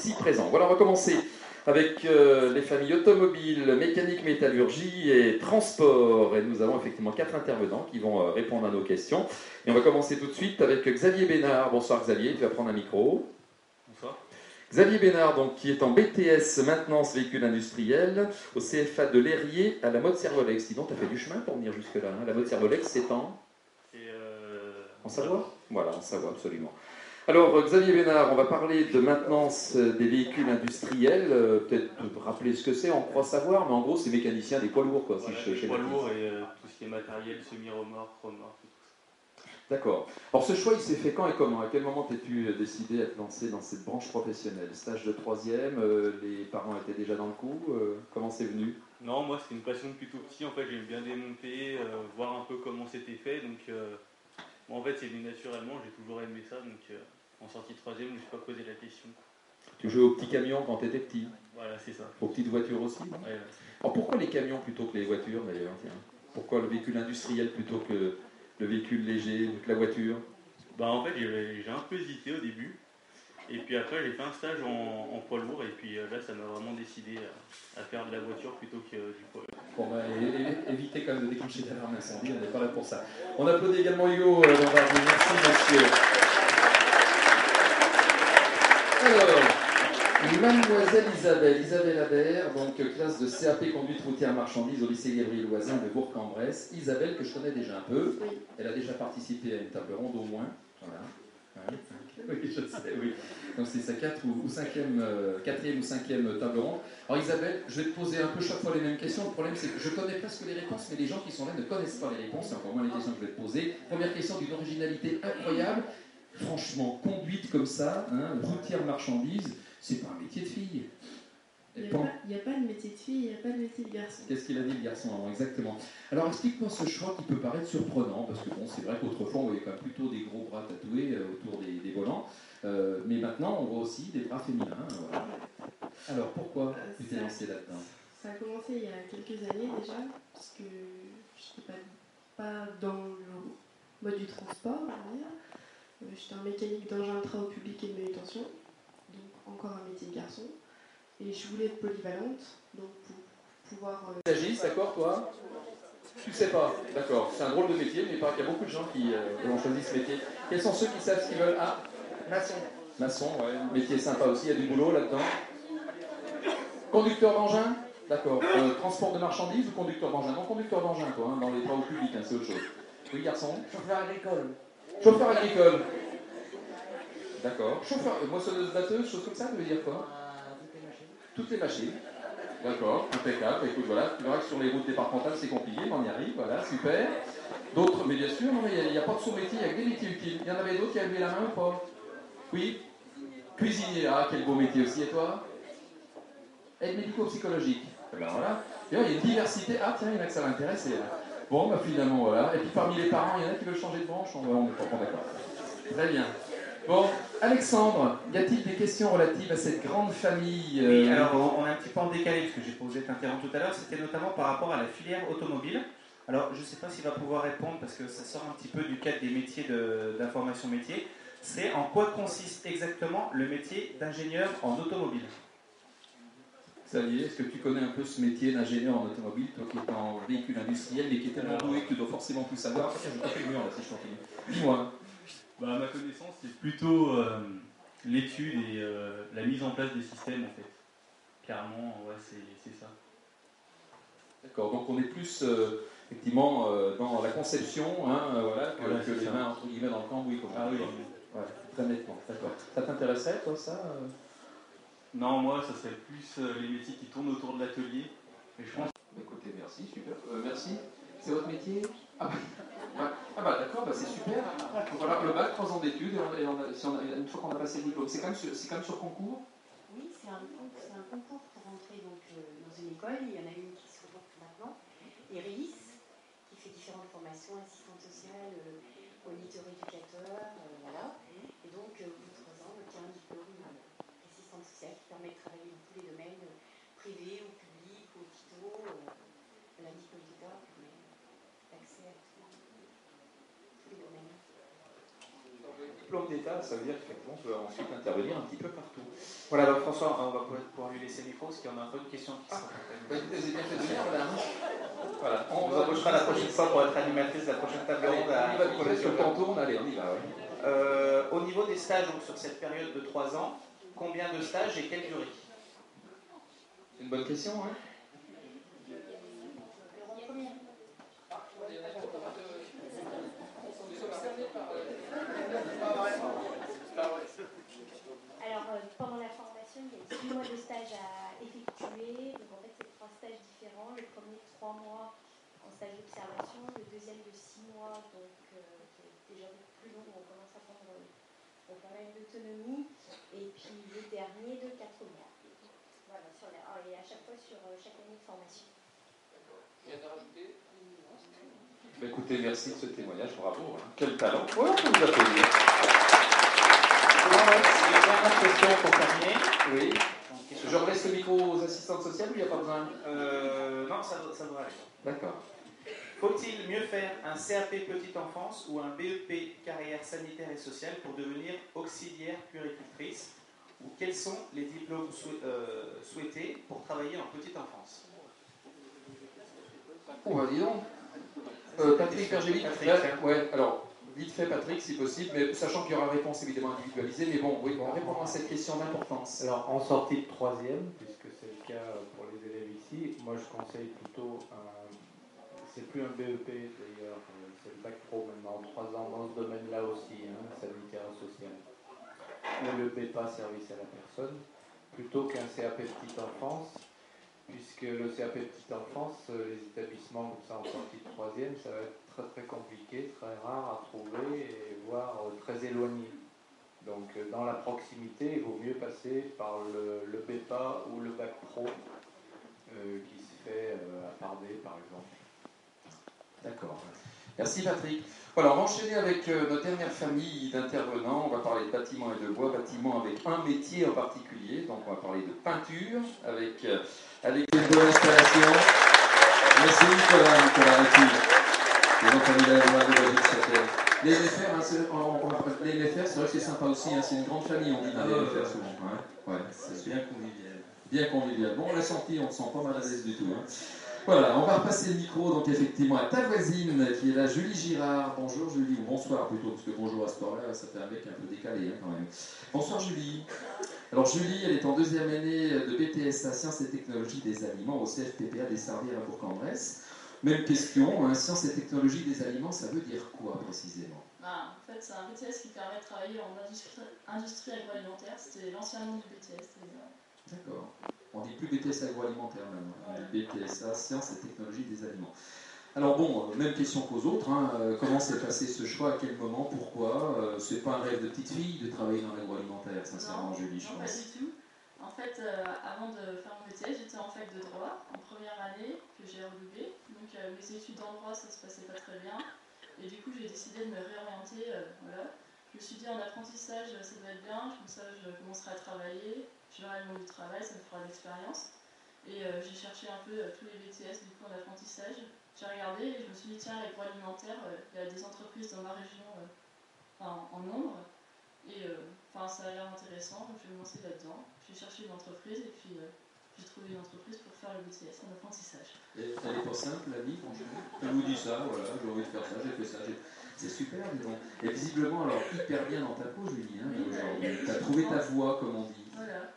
ici présents. Voilà, on va commencer avec les familles automobile, mécanique, métallurgie et transport. Et nous avons effectivement 4 intervenants qui vont répondre à nos questions. Et on va commencer tout de suite avec Xavier Bénard. Bonsoir Xavier, tu vas prendre un micro. Bonsoir. Xavier Bénard, donc, qui est en BTS maintenance véhicule industriel au CFA de Lérier à la Motte-Servolex. Sinon, tu as fait du chemin pour venir jusque-là. Hein. La Motte-Servolex, c'est en Savoie. Voilà, en Savoie, absolument. Alors, Xavier Bénard, on va parler de maintenance des véhicules industriels. Peut-être rappeler ce que c'est, on croit savoir, mais en gros, c'est mécanicien des poids lourds. Quoi, voilà, si des poids lourds et tout ce qui est matériel, semi-remorque, remorque. D'accord. Alors ce choix, il s'est fait quand et comment? À quel moment t'es-tu décidé à te lancer dans cette branche professionnelle? Stage de troisième, les parents étaient déjà dans le coup, comment c'est venu? Non, moi c'était une passion depuis tout petit, en fait j'aime bien démonter, voir un peu comment c'était fait, donc moi, en fait c'est venu naturellement, j'ai toujours aimé ça, donc en sortie de troisième, je ne me suis pas posé la question. Tu jouais aux petits camions quand t'étais petit? Voilà, c'est ça. Aux petites voitures aussi? Ouais. Alors pourquoi les camions plutôt que les voitures d'ailleurs? Pourquoi le véhicule industriel plutôt que le véhicule léger, que la voiture? Bah en fait j'ai un peu hésité au début, et puis après j'ai fait un stage en poids lourd, et puis là ça m'a vraiment décidé à faire de la voiture plutôt que du poids lourd. Bon, bah, évitez quand même de déclencher d'alarme incendie, on n'est pas là pour ça. On applaudit également Hugo Lombardi. Merci monsieur. Alors, mademoiselle Isabelle Adair, donc classe de CAP conduite routière marchandise au lycée Gabriel Loisin de Bourg-en-Bresse. Isabelle, que je connais déjà un peu, Oui. elle a déjà participé à une table ronde au moins. Voilà. Hein, oui, je sais, oui. Donc c'est sa quatrième ou cinquième table ronde. Alors Isabelle, je vais te poser un peu chaque fois les mêmes questions. Le problème c'est que je connais presque les réponses, mais les gens qui sont là ne connaissent pas les réponses. C'est encore moins les questions que je vais te poser. Première question d'une originalité incroyable. Franchement, conduite comme ça, hein, routière marchandise, c'est pas un métier de fille. Il n'y a pas de métier de fille, il n'y a pas de métier de garçon. Qu'est-ce qu'il a dit le garçon avant? Exactement. Alors explique-moi ce choix qui peut paraître surprenant, parce que bon, c'est vrai qu'autrefois on voyait quand même plutôt des gros bras tatoués autour des volants, mais maintenant on voit aussi des bras féminins. Voilà. Alors pourquoi tu t'es lancé là-dedans? Ça a commencé il y a quelques années déjà, parce que je n'étais pas dans le mode du transport, on va dire. J'étais en mécanique d'engin de travaux publics et de manutention, donc encore un métier de garçon. Et je voulais être polyvalente, donc pour pouvoir... T'agis, d'accord, toi? Tu sais pas, d'accord. C'est un drôle de métier, mais il paraît qu'il y a beaucoup de gens qui ont choisi ce métier. Quels sont ceux qui savent ce qu'ils veulent? Ah, maçon. Maçon, ouais. Métier sympa aussi, il y a du boulot là-dedans. Conducteur d'engin? D'accord. Transport de marchandises ou conducteur d'engin? Non, conducteur d'engin, toi, hein, dans les travaux publics, hein, c'est autre chose. Oui, garçon? Chauffeur agricole. Chauffeur agricole. D'accord. Chauffeur, moissonneuse batteuse, chose comme ça, ça veut dire quoi? Toutes les machines. D'accord, impeccable. Écoute, voilà, tu verras que sur les routes départementales, c'est compliqué, mais on y arrive, voilà, super. D'autres, mais bien sûr, non, mais il n'y a pas de sous-métier, il n'y a que des métiers utiles. Il y en avait d'autres qui avaient levé la main ou pas? Oui. Cuisinier, ah, quel beau métier aussi, et toi? Aide médico-psychologique. Ben voilà. Et là, il y a une diversité. Ah, tiens, il y en a que ça va intéresser. Bon, bah finalement, voilà. Et puis parmi les parents, il y en a qui veulent changer de branche. On n'est pas d'accord. Très bien. Bon, Alexandre, y a-t-il des questions relatives à cette grande famille Oui, alors on est un petit peu en décalé, parce que j'ai posé t'interrompre tout à l'heure, c'était notamment par rapport à la filière automobile. Alors je ne sais pas s'il va pouvoir répondre, parce que ça sort un petit peu du cadre des métiers d'information métier. C'est en quoi consiste exactement le métier d'ingénieur en automobile? Xavier, est-ce que tu connais un peu ce métier d'ingénieur en automobile, toi qui es en véhicule industriel, mais qui est tellement doué que tu dois forcément tout savoir? Je vais taper le mur là si je continue. Dis-moi. Bah, à ma connaissance, c'est plutôt l'étude et la mise en place des systèmes en fait. Clairement, ouais, c'est ça. D'accord, donc on est plus effectivement dans la conception, hein, voilà, que les mains entre guillemets dans le cambouis. Ah oui. Ouais, très nettement, d'accord. Ça t'intéresserait toi ça Non, moi, ça serait plus les métiers qui tournent autour de l'atelier. Et je pense... Écoutez, merci, super. Merci. C'est votre métier? Ah bah d'accord, bah c'est super. Voilà, le bac, 3 ans d'études, une fois qu'on a passé le diplôme, c'est quand même sur concours? Oui, c'est un concours pour rentrer donc, dans une école. Il y en a une qui se reporte maintenant, ERIS, qui fait différentes formations, assistante sociale, moniteur éducateur, voilà. Et donc, au bout de 3 ans, il y a un diplôme d'assistante sociale qui permet de travailler dans tous les domaines privés ou publics, ou hôpitaux. La diplôme d'État permet l'accès à tous les domaines. diplôme d'État, ça veut dire qu'effectivement on peut ensuite Intervenir un petit peu partout. Voilà, donc François, on va pouvoir lui laisser le micro, parce qu'il y en a d'autres questions qui sont. Vous avez bien fait de venir, madame. Voilà, on vous embauchera la prochaine fois pour être animatrice de la prochaine table ronde à collège sur le temps tourne, allez, on y va. Ouais. Au niveau des stages, donc, sur cette période de 3 ans, combien de stages et quelle durée? C'est une bonne question, hein. Alors, pendant la formation, il y a 10 mois de stage à effectuer. Donc, en fait, c'est 3 stages différents. Le premier, 3 mois en stage d'observation. Le deuxième, de 6 mois, donc qui est déjà beaucoup plus long, où on commence à prendre pas mal d'autonomie. Et puis, le dernier, de 4 mois. Voilà, et à chaque fois sur chaque année de formation. Rien à rajouter? Écoutez, merci de ce témoignage, bravo. Hein. Quel talent. Ouais, on peut vous applaudir. Une dernière question pour terminer. Oui. Je relaisse le micro aux assistantes sociales ou il n'y a pas besoin? Non, ça devrait aller. D'accord. Faut-il mieux faire un CAP petite enfance ou un BEP carrière sanitaire et sociale pour devenir auxiliaire puéricultrice? Ou quels sont les diplômes souhaités pour travailler en petite enfance? Oh, bah dis donc. Patrick Bergéville. Ouais, alors, vite fait, Patrick, si possible, mais sachant qu'il y aura réponse évidemment individualisée, mais bon, oui, on va répondre à cette question d'importance. Alors, en sortie de 3e, puisque c'est le cas pour les élèves ici, moi je conseille plutôt c'est plus un BEP d'ailleurs, c'est le bac pro maintenant, 3 ans dans ce domaine-là aussi, hein, sanitaire et social. Mais le BEPA, service à la personne, plutôt qu'un CAP petite enfance, puisque le CAP petite enfance, les établissements comme ça en sortie de 3e, ça va être très très compliqué, très rare à trouver et voire très éloigné. Donc dans la proximité, il vaut mieux passer par le BEPA ou le bac pro qui se fait à Pardé par exemple. D'accord. Merci Patrick. Voilà, on va enchaîner avec notre dernière famille d'intervenants. On va parler de bâtiment et de bois, bâtiment avec un métier en particulier. Donc on va parler de peinture avec une bonne installation. Merci Nicolas Réty. Les enfants de la loi de la ville. Les LFR, les LFR, c'est vrai que c'est sympa aussi, hein, c'est une grande famille, on dit dans les LFR souvent. Hein. Ouais, c'est bien convivial. Bien convivial. Bon, on l'a senti, on ne se sent pas mal à l'aise du tout. Hein. Voilà, on va repasser le micro donc effectivement à ta voisine qui est là, Julie Girard. Bonjour Julie, ou bonsoir plutôt, parce que bonjour à ce temps-là, ça fait un mec un peu décalé hein, quand même. Bonsoir Julie. Alors Julie, elle est en 2e année de BTS à Sciences et Technologies des Aliments au CFPPA des Sardières à Bourg-en-Bresse. Même question, hein, Sciences et Technologies des Aliments, ça veut dire quoi précisément? En fait, c'est un BTS qui permet de travailler en industrie agroalimentaire. C'était l'ancien nom du BTS. D'accord. On dit plus BTS agroalimentaire maintenant. On dit BTSA, Sciences et Technologies des Aliments. Alors bon, même question qu'aux autres. Hein. Comment s'est passé ce choix? À quel moment? Pourquoi? C'est pas un rêve de petite fille de travailler dans l'agroalimentaire, sincèrement, Julie, je pense. Non, pas du tout. En fait, avant de faire mon BTS, j'étais en fac de droit, en première année, que j'ai redoublé. Donc mes études en droit, ça se passait pas très bien. Et du coup, j'ai décidé de me réorienter. Voilà. Je me suis dit, en apprentissage, ça doit être bien. Comme ça, je commencerai à travailler. Je verrai le monde du travail, ça me fera de l'expérience. Et j'ai cherché un peu tous les BTS du coup en apprentissage. J'ai regardé et je me suis dit, tiens, l'agroalimentaire, il y a des entreprises dans ma région en nombre. Et ça a l'air intéressant, donc je vais me lancer là-dedans. J'ai cherché une entreprise et puis j'ai trouvé une entreprise pour faire le BTS en apprentissage. Et elle n'est pas simple la vie, franchement. Je vous dis ça, voilà, j'ai envie de faire ça, j'ai fait ça. C'est super, dis donc. Et visiblement, alors, hyper bien dans ta peau, Julie, hein, aujourd'hui. Tu as trouvé ta voie, comme on dit. Voilà.